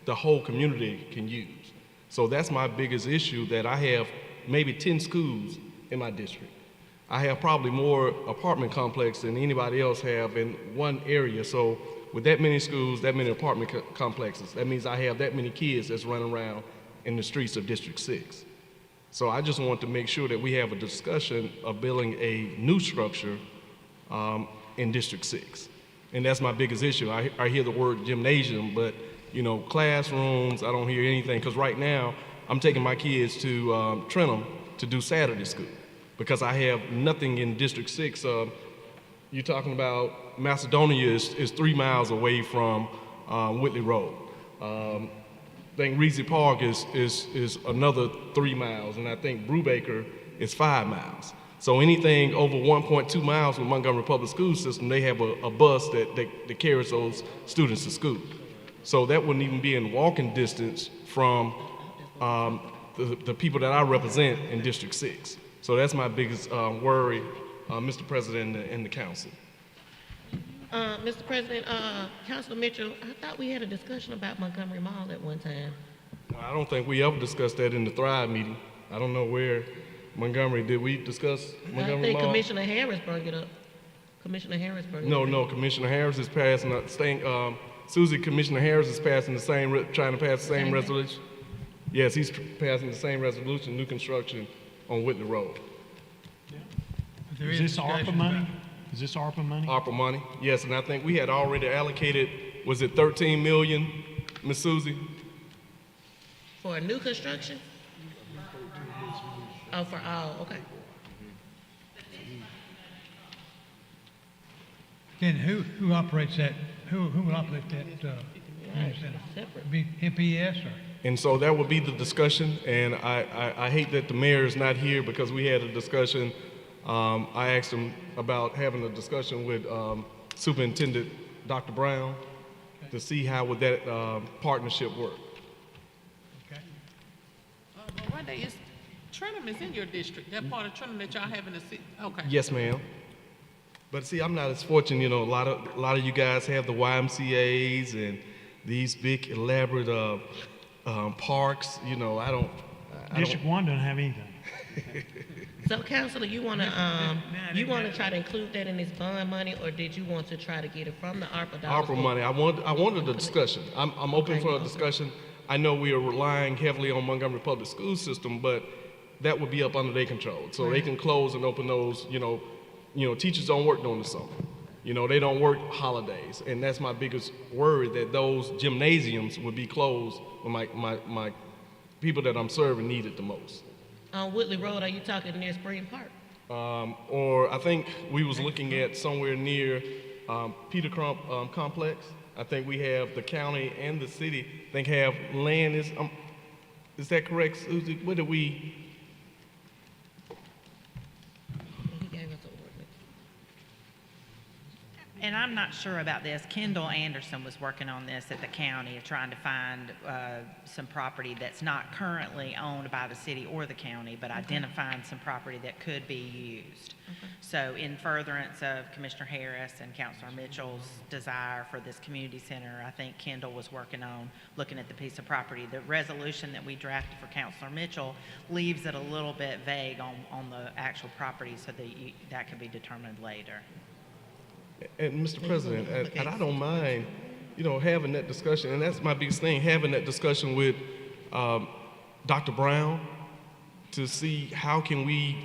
the whole community can use. So that's my biggest issue, that I have maybe 10 schools in my district. I have probably more apartment complexes than anybody else have in one area. So with that many schools, that many apartment complexes, that means I have that many kids that's running around in the streets of District 6. So I just want to make sure that we have a discussion of building a new structure in District 6. And that's my biggest issue. I hear the word gymnasium, but you know, classrooms, I don't hear anything, because right now I'm taking my kids to Trenton to do Saturday school because I have nothing in District 6. You're talking about Macedonia is 3 miles away from Whitley Road. I think Reezy Park is another 3 miles, and I think Brubaker is 5 miles. So anything over 1.2 miles with Montgomery Public School System, they have a bus that carries those students to school. So that wouldn't even be in walking distance from the people that I represent in District 6. So that's my biggest worry, Mr. President and the council. Mr. President, Councilor Mitchell, I thought we had a discussion about Montgomery Mall at one time. I don't think we ever discussed that in the Thrive meeting. I don't know where Montgomery, did we discuss Montgomery I think Mall? Commissioner Harris brought it up. Commissioner Harris brought it up. No, Commissioner Harris is passing the same, Susie, Commissioner Harris is passing the same, trying to pass the same resolution. Yes, he's passing the same resolution, new construction on Whitley Road. But there Is this discussion ARPA money? about- Is this ARPA money? ARPA money, yes, and I think we had already allocated, was it 13 million, Ms. Susie? For a new construction? Oh, for all, okay. Again, who operates that, who will operate that, community center? Separate. Be MPS or? And so that would be the discussion, and I hate that the mayor is not here because we had a discussion. I asked him about having a discussion with Superintendent Dr. Brown to see how would that partnership work. Okay. But one day, Trenton is in your district, that part of Trenton that y'all have in the city, okay. Yes, ma'am. But see, I'm not as fortunate, you know, a lot of you guys have the YMCAs and these big elaborate parks, you know, I don't. District 1 doesn't have anything. So, Councilor, you wanna try to include that in this bond money, or did you want to try to get it from the ARPA dollars? ARPA money, I wanted a discussion. I'm open for a discussion. I know we are relying heavily on Montgomery Public School System, but that would be up under their control. So they can close and open those, you know, teachers don't work during the summer. You know, they don't work holidays. And that's my biggest worry, that those gymnasiums would be closed when my people that I'm serving need it the most. On Whitley Road, are you talking near Spring Park? Or I think we was looking at somewhere near Peter Crump Complex. I think we have the county and the city, I think have land. Is that correct, Susie? What did we? He gave us an ordinance. And I'm not sure about this. Kendall Anderson was working on this at the county, trying to find some property that's not currently owned by the city or the county, but identifying some property that could be used. So in furtherance of Commissioner Harris and Councillor Mitchell's desire for this community center, I think Kendall was working on looking at the piece of property. The resolution that we drafted for Councillor Mitchell leaves it a little bit vague on the actual property, so that that can be determined later. And Mr. President, and I don't mind, you know, having that discussion, and that's my biggest thing, having that discussion with Dr. Brown to see how can we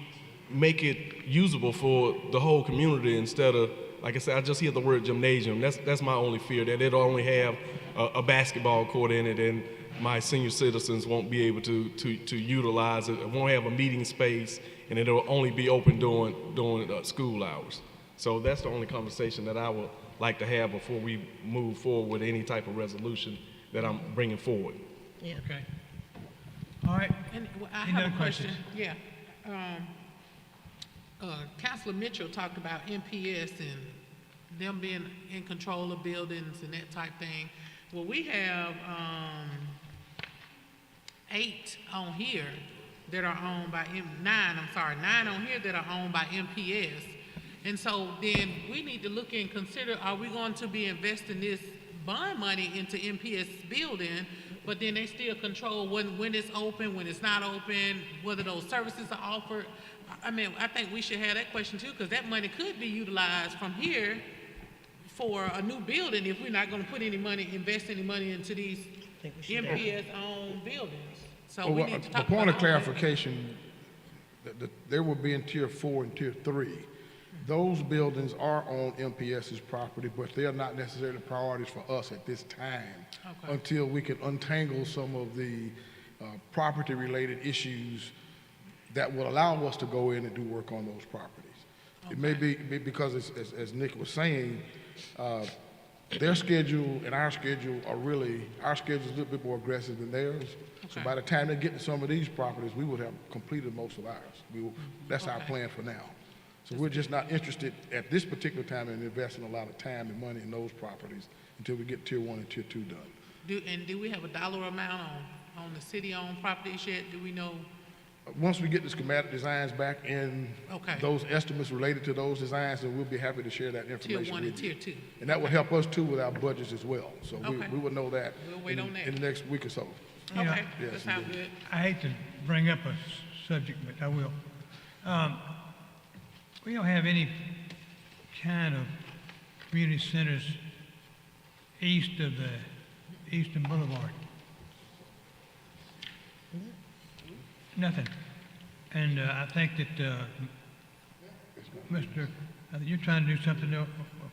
make it usable for the whole community instead of, like I said, I just hear the word gymnasium. That's my only fear, that it'll only have a basketball court in it and my senior citizens won't be able to utilize it. It won't have a meeting space and it'll only be open during school hours. So that's the only conversation that I would like to have before we move forward with any type of resolution that I'm bringing forward. Yeah. Okay. All right. And I Any have other a question. questions? Yeah. Councillor Mitchell talked about MPS and them being in control of buildings and that type thing. Well, we have 8 on here that are owned by nine on here that are owned by MPS. And so then we need to look and consider, are we going to be investing this bond money into MPS building, but then they still control when it's open, when it's not open, whether those services are offered? I mean, I think we should have that question too, because that money could be utilized from here for a new building if we're not going to put any money, invest any money into these MPS-owned buildings. So we need to talk The point of about all that. clarification, there will be in Tier 4 and Tier 3. Those buildings are on MPS's property, but they are not necessarily priorities for us at this time until we can untangle some of the property-related issues that will allow us to go in and do work on those properties. It may be because, as Nick was saying, their schedule and our schedule our schedule is a little bit more aggressive than theirs. So by the time they get to some of these properties, we would have completed most of ours. That's our plan for now. So we're just not interested at this particular time in investing a lot of time and money in those properties until we get Tier 1 and Tier 2 done. Do we have a dollar amount on the city-owned properties yet? Do we know? Once we get the schematic designs back and those estimates related to those designs, then we'll be happy to share that information Tier 1 with and you. Tier 2. And that will help us too with our budgets as well. So we will know that We'll wait on that. in the next week or so. You know, Okay, Yes, that sounds good. I hate to bring up a subject, but I will. We don't have any kind of community centers east of the Eastern Boulevard. Nothing. And I think that you're trying to do something else.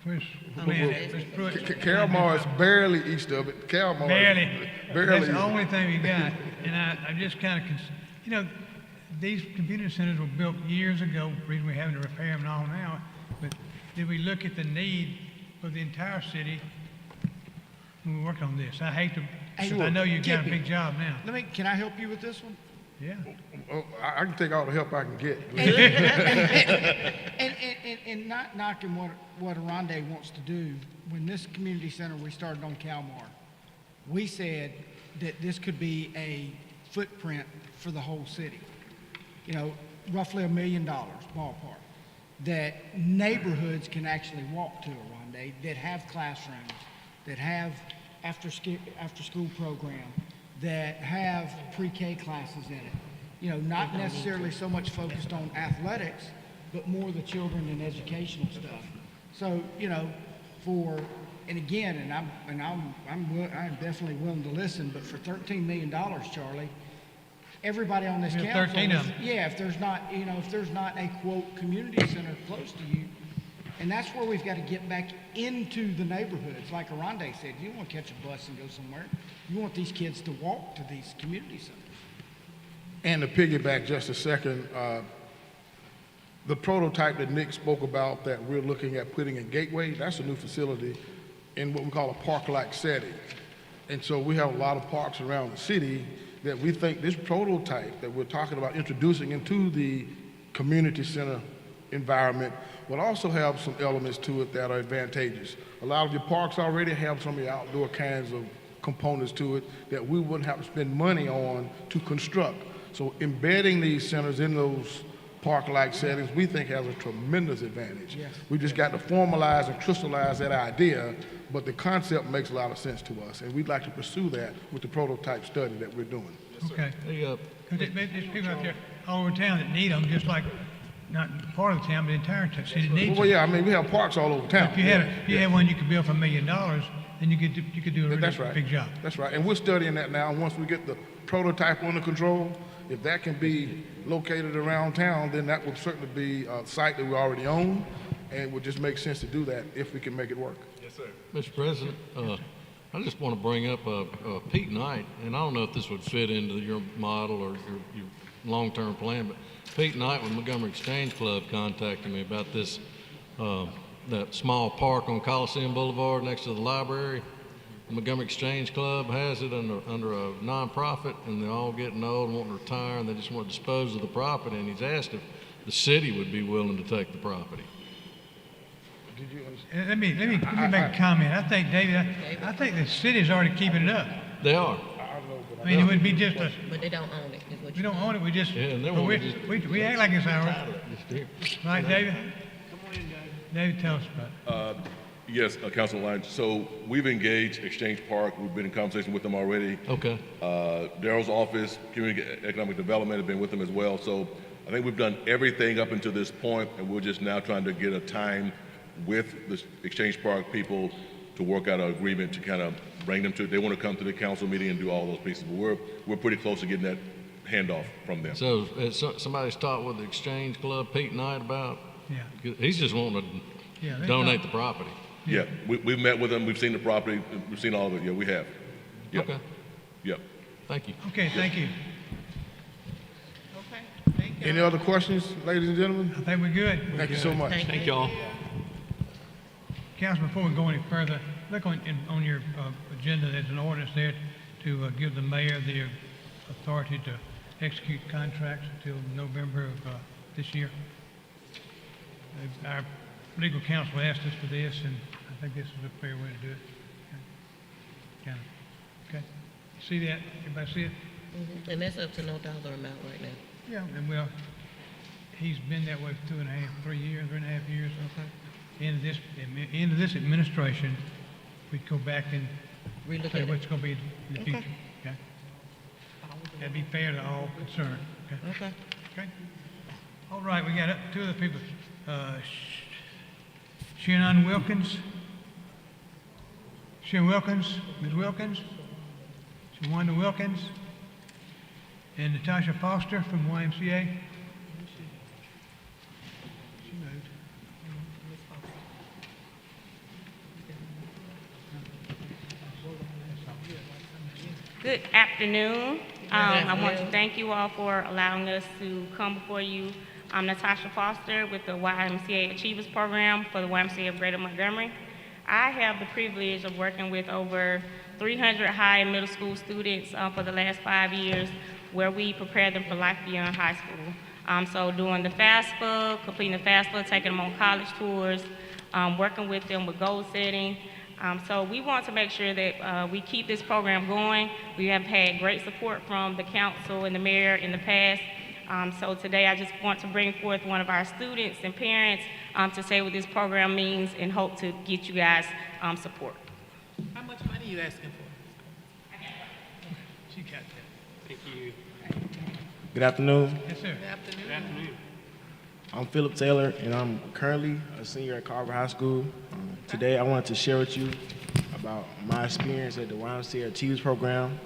Mr. Pruitt. Caramar is barely east of it. Caramar Barely. barely That's east. the only thing we got. And I'm just kind of, these community centers were built years ago, the reason we're having to repair them and all now. But did we look at the need for the entire city when we worked on this? I hate to, I know you've got a big job now. Can I help you with this one? Yeah. I can take all the help I can get. And not knocking what Aronde wants to do, when this community center we started on Calmar, we said that this could be a footprint for the whole city. Roughly $1 million ballpark, that neighborhoods can actually walk to Aronde, that have classrooms, that have after school program, that have pre-K classes in it. Not necessarily so much focused on athletics, but more the children and educational stuff. So, I'm definitely willing to listen, but for $13 million, Charlie, everybody on this We have council, 13 of them. if there's not a quote community center close to you, and that's where we've got to get back into the neighborhoods. Like Aronde said, you don't want to catch a bus and go somewhere. You want these kids to walk to these community centers. And to piggyback just a second, the prototype that Nick spoke about that we're looking at putting in Gateway, that's a new facility in what we call a park-like setting. And so we have a lot of parks around the city that we think this prototype that we're talking about introducing into the community center environment will also have some elements to it that are advantageous. A lot of your parks already have some of the outdoor kinds of components to it that we wouldn't have to spend money on to construct. So embedding these centers in those park-like settings, we think has a tremendous advantage. Yes. We just got to formalize and crystallize that idea, but the concept makes a lot of sense to us, and we'd like to pursue that with the prototype study that we're doing. Okay. Because there's people out there all over town that need them, just like not part of the town, but the entire city needs them. Well, yeah, I mean, we have parks all over town. If you had one you could build for $1 million, then you could do a really That's right. big job. That's right, and we're studying that now. Once we get the prototype under control, If that can be located around town, then that would certainly be a site that we already own, and it would just make sense to do that if we can make it work. Yes, sir. Mr. President, I just want to bring up Pete Knight, and I don't know if this would fit into your model or your long-term plan, but Pete Knight with Montgomery Exchange Club contacted me about this, that small park on Coliseum Boulevard next to the library. The Montgomery Exchange Club has it under a nonprofit, and they're all getting old and want to retire, and they just want to dispose of the property, and he's asked if the city would be willing to take the property. Did you understand? Let me make a comment. I think, David, I think the city's already keeping it up. They are. I mean, it would be just a, But they don't own it, is what we don't own it, we just, Yeah, and they but want to just we act like it's ours. Right, David? David, tell us about it. Yes, Councilman Lyons. So we've engaged Exchange Park. We've been in conversation with them already. Okay. Daryl's office, Community Economic Development, have been with them as well. So I think we've done everything up until this point, and we're just now trying to get a time with the Exchange Park people to work out an agreement to kind of bring them to, they want to come to the council meeting and do all those pieces. But we're pretty close to getting that handoff from them. So has somebody's talked with the Exchange Club, Pete Knight, about, Yeah. he's just wanting Yeah, to they donate thought- the property. Yeah, we've met with them. We've seen the property. We've seen all of it. Yeah, we have. Yep. Okay, Yep. thank you. Okay, thank you. Okay, thank you. Any other questions, ladies and gentlemen? I think we're good. Thank you so much. Thank y'all. Council, before we go any further, look on your agenda, there's an ordinance there to give the mayor the authority to execute contracts until November of this year. Our legal counsel asked us for this, and I think this is a fair way to do it. Kind of, okay? See that? Everybody see it? Mhm. And that's up to no dollar amount right now. Yeah. And well, he's been that way for 3 years. Okay. End of this administration, we'd go back and Relook say at what's it. going to be in the Okay. future. Okay? That'd be fair to all concerned. Okay? Okay. Okay? All right, we got two other people. Shannon Wilkins. Sharon Wilkins, Ms. Wilkins. Wanda Wilkins. And Natasha Foster from YMCA. She moved. Good afternoon. I want to thank you all for allowing us to come before you. I'm Natasha Foster with the YMCA Achievers Program for the YMCA of Greater Montgomery. I have the privilege of working with over 300 high and middle school students for the last 5 years, where we prepare them for life beyond high school. So doing the FAFSA, completing the FAFSA, taking them on college tours, working with them with goal setting. So we want to make sure that we keep this program going. We have had great support from the council and the mayor in the past. So today I just want to bring forth one of our students and parents to say what this program means and hope to get you guys support. How much money are you asking for? She got that. Thank you. Good afternoon. Yes, sir. Good afternoon. I'm Philip Taylor, and I'm currently a senior at Carver High School. Today, I wanted to share with you about my experience at the YMCA Achievers Program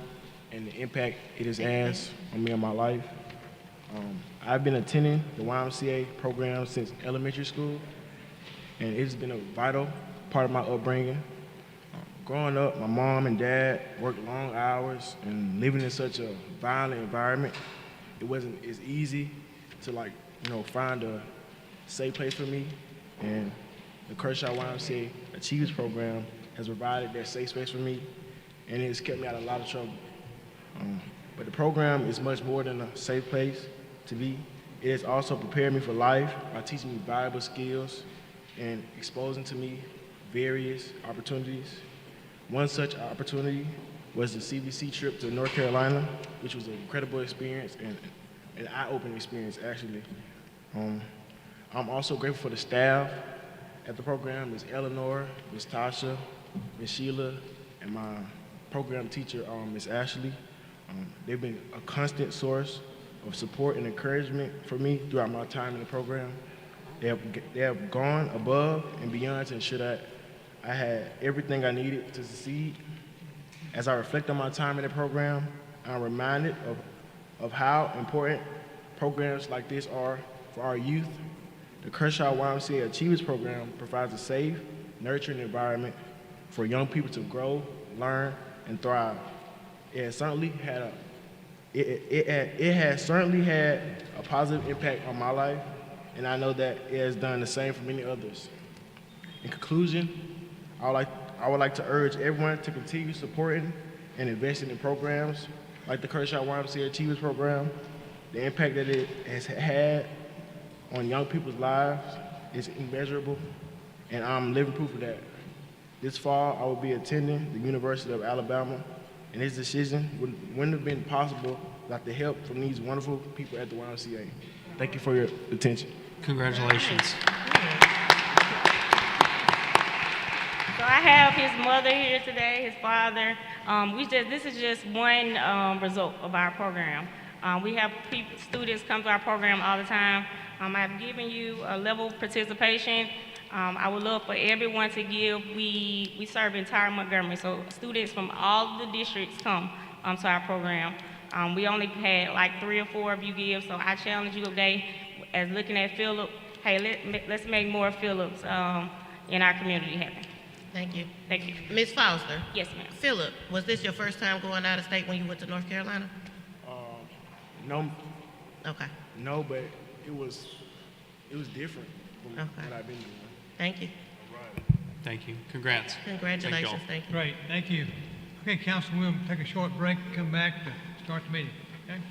and the impact it has had on me and my life. I've been attending the YMCA program since elementary school, and it's been a vital part of my upbringing. Growing up, my mom and dad worked long hours, and living in such a violent environment, it wasn't as easy to find a safe place for me. And the Kershaw YMCA Achievers Program has provided that safe space for me, and it's kept me out of a lot of trouble. But the program is much more than a safe place to be. It has also prepared me for life by teaching me valuable skills and exposing to me various opportunities. One such opportunity was the CBC trip to North Carolina, which was an incredible experience and an eye-opening experience, actually. I'm also grateful for the staff at the program, Ms. Eleanor, Ms. Tasha, Ms. Sheila, and my program teacher, Ms. Ashley. They've been a constant source of support and encouragement for me throughout my time in the program. They have gone above and beyond to ensure that I had everything I needed to succeed. As I reflect on my time in the program, I'm reminded of how important programs like this are for our youth. The Kershaw YMCA Achievers Program provides a safe, nurturing environment for young people to grow, learn, and thrive. It has certainly had a positive impact on my life, and I know that it has done the same for many others. In conclusion, I would like to urge everyone to continue supporting and investing in programs like the Kershaw YMCA Achievers Program. The impact that it has had on young people's lives is immeasurable, and I'm living proof of that. This fall, I will be attending the University of Alabama, and this decision wouldn't have been possible without the help from these wonderful people at the YMCA. Thank you for your attention. Congratulations. So I have his mother here today, his father. This is just one result of our program. We have students come to our program all the time. I've given you a level of participation. I would love for everyone to give. We serve entire Montgomery, so students from all the districts come to our program. We only had like 3 or 4 of you give, so I challenge you today as looking at Phillip, hey, let's make more Phillips in our community happen. Thank you. Thank you. Ms. Foster. Yes, ma'am. Philip, was this your first time going out of state when you went to North Carolina? No, Okay. no, but it was different from Okay. what I've been doing. Thank you. Thank you. Congrats. Congratulations. Thank y'all. Thank you. Great, thank you. Okay, council, we'll take a short break and come back to start the meeting, okay?